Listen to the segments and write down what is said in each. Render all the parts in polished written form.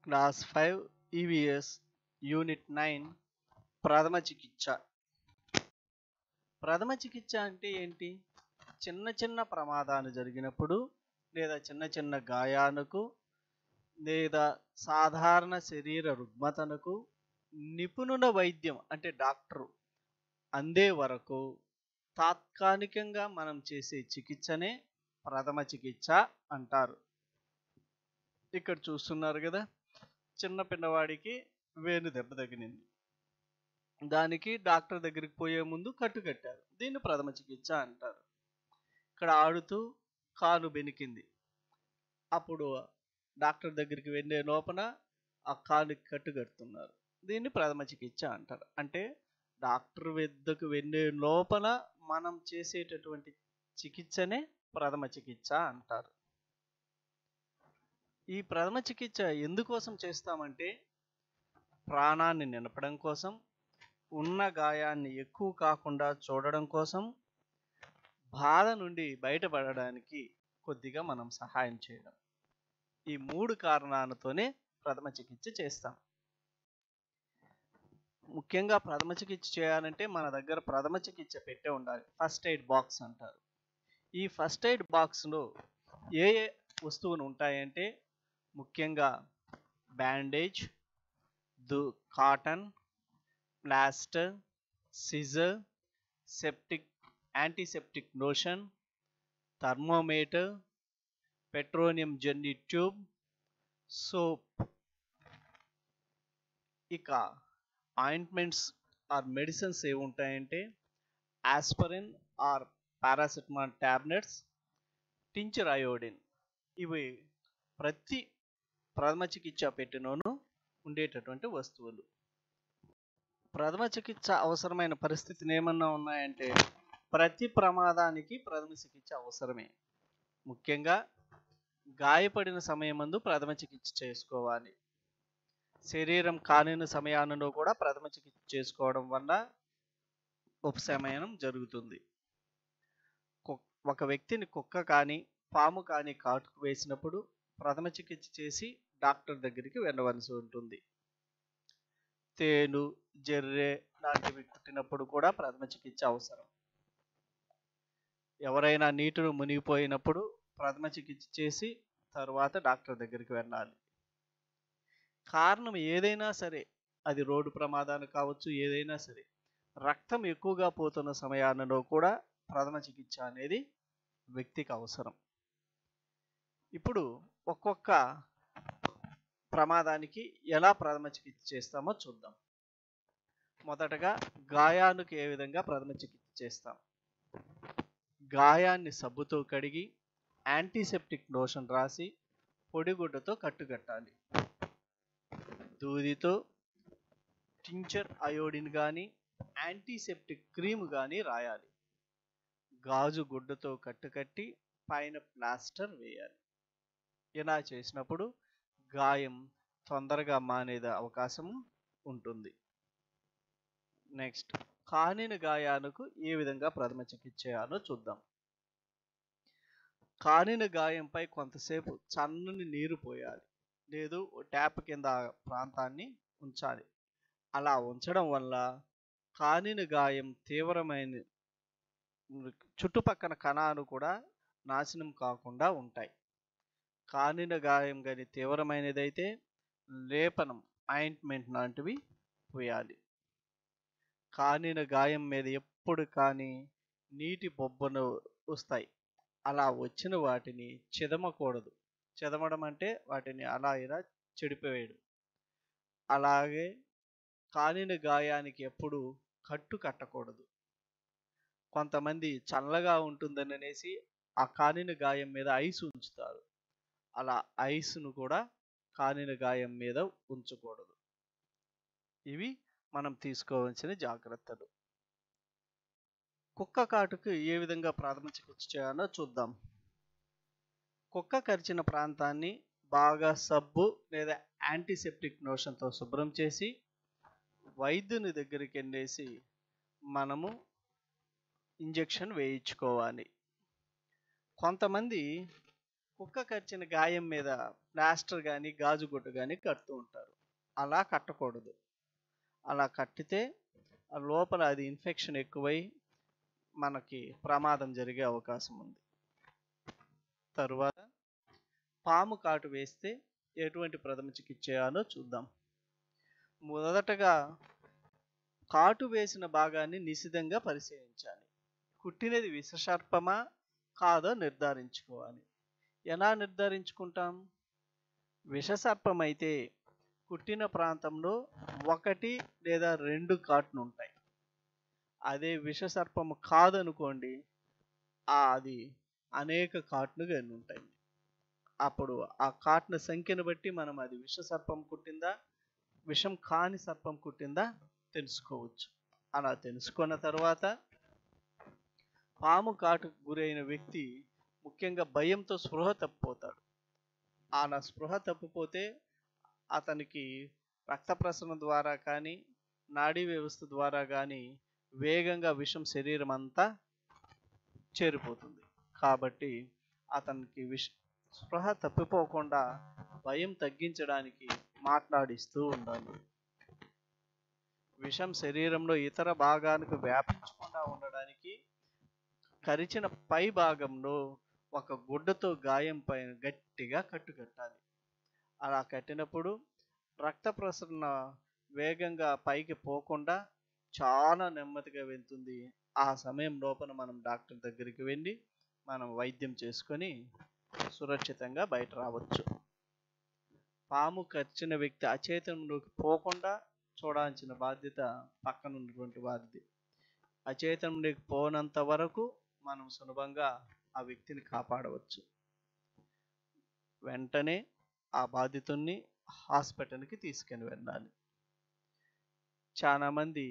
Class 5 EVS unit 9 ప్రథమ చికిత్స. ప్రథమ చికిత్స అంటే ఏంటి? చిన్న చిన్న ప్రమాదాలు జరిగినప్పుడు లేదా చిన్న చిన్న గాయాలకు లేదా సాధారణ శరీర రుగ్మతలకు నిపుణుల వైద్యం అంటే డాక్టరు అందే వరకు తాత్కాలికంగా మనం చేసే చికిత్సనే ప్రథమ చికిత్స అంటారు. ఇక్కడ చూస్తున్నారు కదా, చిన్న పిల్లవాడికి వేలు దెబ్బ తగిలింది. దానికి డాక్టర్ దగ్గరికి పోయే ముందు కట్టు కట్టారు. దీన్ని ప్రథమ చికిత్స అంటారు. ఇక్కడ ఆడుతూ కాలు బెనికింది. అప్పుడు డాక్టర్ దగ్గరికి వెళ్ళే లోపల ఆ కాలుకి కట్టు కడుతున్నారు. దీన్ని ప్రథమ చికిత్స అంటారు. అంటే డాక్టర్ వద్దకు వెళ్ళే లోపల మనం చేసేటటువంటి చికిత్సనే ప్రథమ చికిత్స అంటారు. ఈ ప్రథమ చికిత్స ఎందుకోసం చేస్తామంటే ప్రాణాన్ని నిలపడం కోసం, ఉన్న గాయాన్ని ఎక్కువ కాకుండా చూడడం కోసం, బాధ నుండి బయటపడడానికి కొద్దిగా మనం సహాయం చేయడం. ఈ 3 కారణాలతోనే ప్రథమ చికిత్స చేస్తాం. ముఖ్యంగా ప్రథమ చికిత్స చేయాలంటే మన దగ్గర ప్రథమ చికిత్స పెట్టే ఉండాలి. ఫస్ట్ ఎయిడ్ బాక్స్ అంటారు. ఈ ఫస్ట్ ఎయిడ్ బాక్స్లో ఏ ఏ వస్తువులు ఉంటాయంటే ముఖ్యంగా bandage, cotton, plaster, scissor, septic antiseptic lotion, thermometer, petroleum jelly tube, soap. ఇక ఆయింట్మెంట్స్ ఆర్ మెడిసిన్స్ ఏవి ఉంటాయంటే aspirin or paracetamol tablets, tincture iodine. ఇవి ప్రతి ప్రథమ చికిత్స పెట్టినోను ఉండేటటువంటి వస్తువులు. ప్రథమ చికిత్స అవసరమైన పరిస్థితులు ఏమన్నా ఉన్నాయంటే ప్రతి ప్రమాదానికి ప్రథమ చికిత్స అవసరమే. ముఖ్యంగా గాయపడిన సమయమందు ప్రథమ చికిత్స చేసుకోవాలి. శరీరం కాలిన సమయాలలో కూడా ప్రథమ చికిత్స చేసుకోవడం వల్ల ఉపశమనం జరుగుతుంది. ఒక వ్యక్తిని కుక్క కానీ పాము కానీ కాటుకు వేసినప్పుడు ప్రథమ చికిత్స చేసి డాక్టర్ దగ్గరికి వెళ్ళవలసి ఉంటుంది. తేలు, జర్రె లాంటివి కుట్టినప్పుడు కూడా ప్రథమ చికిత్స అవసరం. ఎవరైనా నీటిలో మునిగిపోయినప్పుడు ప్రథమ చికిత్స చేసి తర్వాత డాక్టర్ దగ్గరికి వెళ్ళాలి. కారణం ఏదైనా సరే, అది రోడ్డు ప్రమాదాలు కావచ్చు, ఏదైనా సరే, రక్తం ఎక్కువగా పోతున్న సమయాలలో కూడా ప్రథమ చికిత్స అనేది వ్యక్తికి అవసరం. ఇప్పుడు ఒక్కొక్క ప్రమాదానికి ఎలా ప్రథమ చికిత్స చేస్తామో చూద్దాం. మొదటగా గాయాలకు ఏ విధంగా ప్రథమ చికిత్స చేస్తాం. గాయాన్ని సబ్బుతో కడిగి యాంటీసెప్టిక్ లోషన్ రాసి పొడిగుడ్డతో కట్టుకట్టాలి. దూదితో టించర్ అయోడిన్ కానీ యాంటీసెప్టిక్ క్రీమ్ కానీ రాయాలి. గాజు గుడ్డతో కట్టుకట్టి పైన ప్లాస్టర్ వేయాలి. ఇలా చేసినప్పుడు గాయం తొందరగా మానేద అవకాశం ఉంటుంది. నెక్స్ట్, కాలిన గాయాలకు ఏ విధంగా ప్రథమ చికిత్స చేయాలో చూద్దాం. కాలిన గాయంపై కొంతసేపు చల్లని నీరు పోయాలి, లేదు ట్యాప్ కింద ప్రాంతాన్ని ఉంచాలి. అలా ఉంచడం వల్ల కాలిన గాయం తీవ్రమైన చుట్టుపక్కల కణాలు కూడా నాశనం కాకుండా ఉంటాయి. కాలిన గాయం కానీ తీవ్రమైనదైతే లేపనం ఆయింట్మెంట్ లాంటివి పోయాలి. కాలిన గాయం మీద ఎప్పుడు కానీ నీటి బొబ్బలు వస్తాయి. అలా వచ్చిన వాటిని చెదమకూడదు. చెదమడం అంటే వాటిని అలా ఇలా చెడిపోయేయడం. అలాగే కాలిన గాయానికి ఎప్పుడు కట్టు కట్టకూడదు. కొంతమంది చల్లగా ఉంటుందని అనేసి ఆ కాలిన గాయం మీద ఐస్ ఉంచుతారు. అలా ఐస్ను కూడా కాలిన గాయం మీద ఉంచకూడదు. ఇవి మనం తీసుకోవాల్సిన జాగ్రత్తలు. కుక్క కాటుకు ఏ విధంగా ప్రథమ చికిత్స చేయాలో చూద్దాం. కుక్క కరిచిన ప్రాంతాన్ని బాగా సబ్బు లేదా యాంటీసెప్టిక్ లోషన్తో శుభ్రం చేసి వైద్యుని దగ్గరికి వెళ్ళేసి మనము ఇంజెక్షన్ వేయించుకోవాలి. కొంతమంది కుక్క కరిచిన గాయం మీద ప్లాస్టర్ కానీ గాజు గుడ్డ కానీ కడుతూ ఉంటారు. అలా కట్టకూడదు. అలా కట్టితే ఆ లోపల అది ఇన్ఫెక్షన్ ఎక్కువై మనకి ప్రమాదం జరిగే అవకాశం ఉంది. తరువాత పాము కాటు వేస్తే ఎటువంటి ప్రథమ చికిత్స చేయాలో చూద్దాం. మొదటగా కాటు వేసిన భాగాన్ని నిశితంగా పరిశీలించాలి. కుట్టినది విషసర్పమా కాదో నిర్ధారించుకోవాలి. ఎలా నిర్ధారించుకుంటాం? విషసర్పం అయితే కుట్టిన ప్రాంతంలో 1 లేదా 2 కాట్లు ఉంటాయి. అదే విషసర్పము కాదనుకోండి, అది అనేక కాట్లు కానీ ఉంటాయి. అప్పుడు ఆ కాట్ల సంఖ్యను బట్టి మనం అది విషసర్పం కుట్టిందా, విషం కాని సర్పం కుట్టిందా తెలుసుకోవచ్చు. అలా తెలుసుకున్న తర్వాత పాము కాటుకు గురైన వ్యక్తి ముఖ్యంగా భయంతో స్పృహ తప్పిపోతాడు. అలా స్పృహ తప్పిపోతే అతనికి రక్త ప్రసరణ ద్వారా కానీ నాడీ వ్యవస్థ ద్వారా కానీ వేగంగా విషం శరీరం అంతా చేరిపోతుంది. కాబట్టి అతనికి స్పృహ తప్పిపోకుండా భయం తగ్గించడానికి మాట్లాడిస్తూ ఉండాలి. విషం శరీరంలో ఇతర భాగానికి వ్యాపించకుండా ఉండడానికి కరిచిన పై భాగంలో ఒక గుడ్డతో గాయం పైన గట్టిగా కట్టాలి. అలా కట్టినప్పుడు రక్త ప్రసరణ వేగంగా పైకి పోకుండా చాలా నెమ్మదిగా వెళ్తుంది. ఆ సమయం లోపల మనం డాక్టర్ దగ్గరికి వెళ్ళి మనం వైద్యం చేసుకొని సురక్షితంగా బయట రావచ్చు. పాము కరిచిన వ్యక్తి అచేతనంలోకి పోకుండా చూడాల్సిన బాధ్యత పక్కన ఉన్నటువంటి వారిది. అచేతనంలోకి పోనంత వరకు మనం సులభంగా ఆ వ్యక్తిని కాపాడవచ్చు. వెంటనే ఆ బాధితుడిని హాస్పిటల్కి తీసుకుని వెళ్ళాలి. చాలా మంది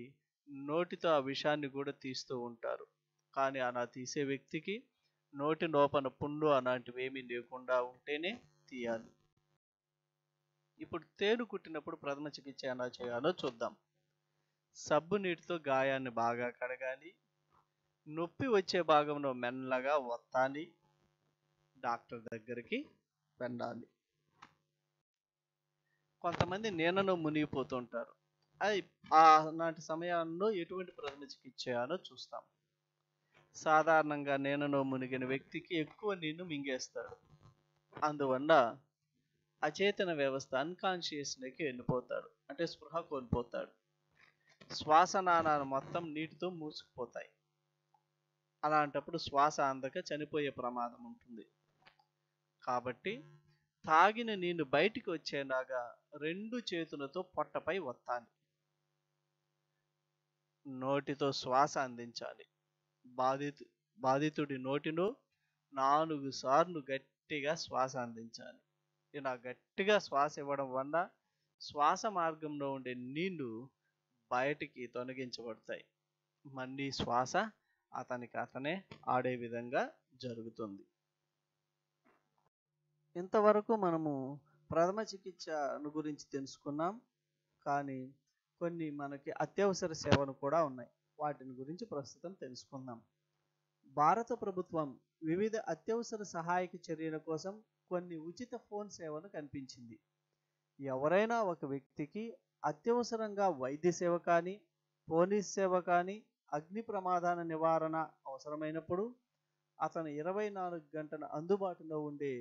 నోటితో ఆ విషాన్ని కూడా తీస్తూ ఉంటారు. కానీ అలా తీసే వ్యక్తికి నోటి లోపల పుండు అలాంటివి ఏమీ లేకుండా ఉంటేనే తీయాలి. ఇప్పుడు తేలు కుట్టినప్పుడు ప్రథమ చికిత్స ఎలా చేయాలో చూద్దాం. సబ్బు నీటితో గాయాన్ని బాగా కడగాలి. నొప్పి వచ్చే భాగంలో మెల్లగా ఒత్తాలి. డాక్టర్ దగ్గరికి వెళ్ళాలి. కొంతమంది నీళ్ళలో మునిగిపోతుంటారు. అలాంటి సమయాల్లో ఎటువంటి ప్రథమ చికిత్స చేయాలో చూస్తాం. సాధారణంగా నీళ్ళలో మునిగిన వ్యక్తికి ఎక్కువ నీళ్లు మింగేస్తాడు. అందువల్ల అచేతన వ్యవస్థ అన్కాన్షియస్లోకి వెళ్ళిపోతాడు. అంటే స్పృహ కోల్పోతాడు. శ్వాసనాళాలు మొత్తం నీటితో మూసుకుపోతాయి. అలాంటప్పుడు శ్వాస అందక చనిపోయే ప్రమాదం ఉంటుంది. కాబట్టి తాగిన నీళ్లు బయటికి వచ్చేలాగా 2 చేతులతో పొట్టపై ఒత్తాలి. నోటితో శ్వాస అందించాలి. బాధితుడి నోటిలో 4 సార్లు గట్టిగా శ్వాస అందించాలి. ఇలా గట్టిగా శ్వాస ఇవ్వడం వల్ల శ్వాస మార్గంలో ఉండే నీళ్లు బయటికి తొలగించబడతాయి. మళ్ళీ శ్వాస అతనే ఆడే విధంగా జరుగుతుంది. ఇంతవరకు మనము ప్రథమ చికిత్సను గురించి తెలుసుకున్నాం. కానీ కొన్ని మనకి అత్యవసర సేవలు కూడా ఉన్నాయి. వాటిని గురించి ప్రస్తుతం తెలుసుకుందాం. భారత ప్రభుత్వం వివిధ అత్యవసర సహాయక చర్యల కోసం కొన్ని ఉచిత ఫోన్ సేవను కల్పించింది. ఎవరైనా ఒక వ్యక్తికి అత్యవసరంగా వైద్య సేవ కానీ, పోలీస్ సేవ కానీ, అగ్ని ప్రమాదాల నివారణ అవసరమైనప్పుడు అతను 24 గంటల అందుబాటులో ఉండే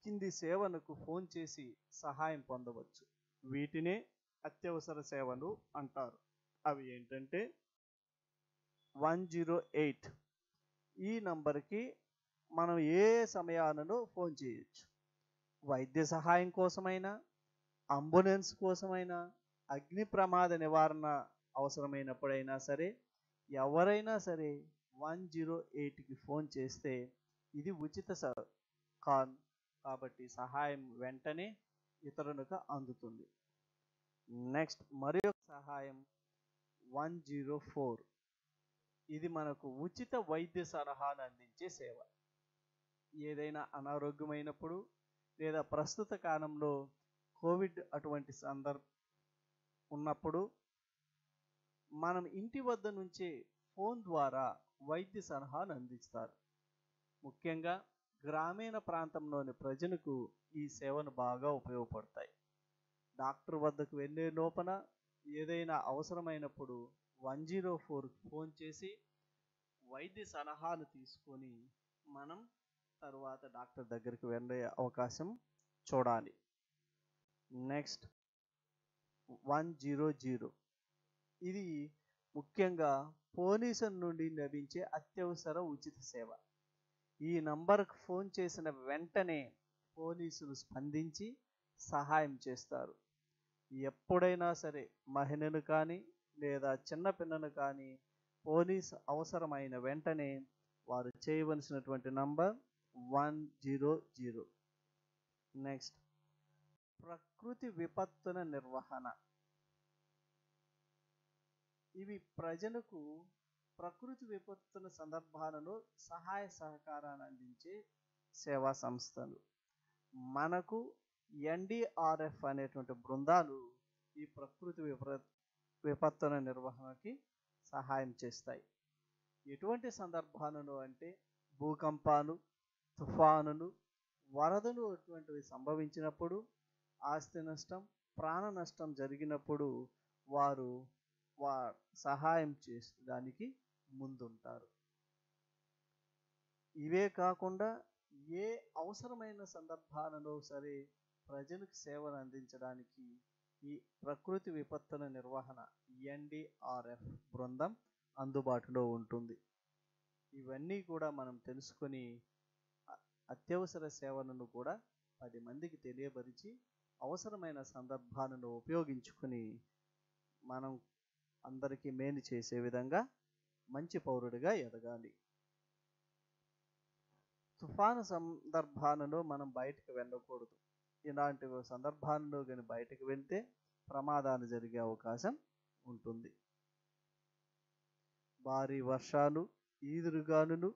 కింది సేవలకు ఫోన్ చేసి సహాయం పొందవచ్చు. వీటినే అత్యవసర సేవలు అంటారు. అవి ఏంటంటే 108 ఈ నంబర్కి మనం ఏ సమయాలలో ఫోన్ చేయొచ్చు. వైద్య సహాయం కోసమైనా, అంబులెన్స్ కోసమైనా, అగ్ని ప్రమాద నివారణ అవసరమైనప్పుడైనా సరే, ఎవరైనా సరే 108కి ఫోన్ చేస్తే ఇది ఉచిత కాల్ కాబట్టి సహాయం వెంటనే ఇతరులకు అందుతుంది. నెక్స్ట్ మరొక సహాయం 104. ఇది మనకు ఉచిత వైద్య సలహాలు అందించే సేవ. ఏదైనా అనారోగ్యమైనప్పుడు లేదా ప్రస్తుత కాలంలో కోవిడ్ అటువంటి ఉన్నప్పుడు మనం ఇంటి వద్ద నుంచే ఫోన్ ద్వారా వైద్య సలహాలు అందిస్తారు. ముఖ్యంగా గ్రామీణ ప్రాంతంలోని ప్రజలకు ఈ సేవలు బాగా ఉపయోగపడతాయి. డాక్టర్ వద్దకు వెళ్ళే లోపల ఏదైనా అవసరమైనప్పుడు 104కి ఫోన్ చేసి వైద్య సలహాలు తీసుకొని మనం తరువాత డాక్టర్ దగ్గరికి వెళ్ళే అవకాశం చూడాలి. నెక్స్ట్ 100. ఇది ముఖ్యంగా పోలీసుల నుండి లభించే అత్యవసర ఉచిత సేవ. ఈ నంబర్కు ఫోన్ చేసిన వెంటనే పోలీసులు స్పందించి సహాయం చేస్తారు. ఎప్పుడైనా సరే మహిళను కానీ లేదా చిన్నపిల్లలు కానీ పోలీసు అవసరమైన వెంటనే వారు చేయవలసినటువంటి నంబర్ 100. నెక్స్ట్ ప్రకృతి విపత్తుల నిర్వహణ. ఇవి ప్రజలకు ప్రకృతి విపత్తుల సందర్భాలలో సహాయ సహకారాన్ని అందించే సేవా సంస్థలు. మనకు NDRF అనేటువంటి బృందాలు ఈ ప్రకృతి విపత్తుల నిర్వహణకి సహాయం చేస్తాయి. ఎటువంటి సందర్భాలలో అంటే భూకంపాలు, తుఫానులు, వరదలు అటువంటివి సంభవించినప్పుడు, ఆస్తి నష్టం, ప్రాణ నష్టం జరిగినప్పుడు వారు సహాయం చేయడానికి ముందుంటారు. ఇవే కాకుండా ఏ అవసరమైన సందర్భాలలో సరే ప్రజలకు సేవలు అందించడానికి ఈ ప్రకృతి విపత్తుల నిర్వహణ NDRF బృందం అందుబాటులో ఉంటుంది. ఇవన్నీ కూడా మనం తెలుసుకొని అత్యవసర సేవలను కూడా 10 మందికి తెలియపరిచి అవసరమైన సందర్భాలను ఉపయోగించుకుని మనం అందరికీ మేలు చేసే విధంగా మంచి పౌరుడిగా ఎదగాలి. తుఫాను సందర్భాలలో మనం బయటకు వెళ్ళకూడదు. ఇలాంటి సందర్భాలలో కానీ బయటకు వెళ్తే ప్రమాదాలు జరిగే అవకాశం ఉంటుంది. భారీ వర్షాలు, ఈదురుగాలులు,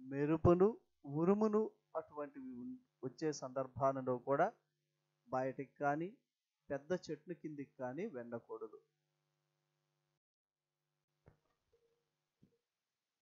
మెరుపులు, ఉరుములు అటువంటివి వచ్చే సందర్భాలలో కూడా బయటికి కానీ పెద్ద చెట్ల కిందికి కానీ వెళ్ళకూడదు.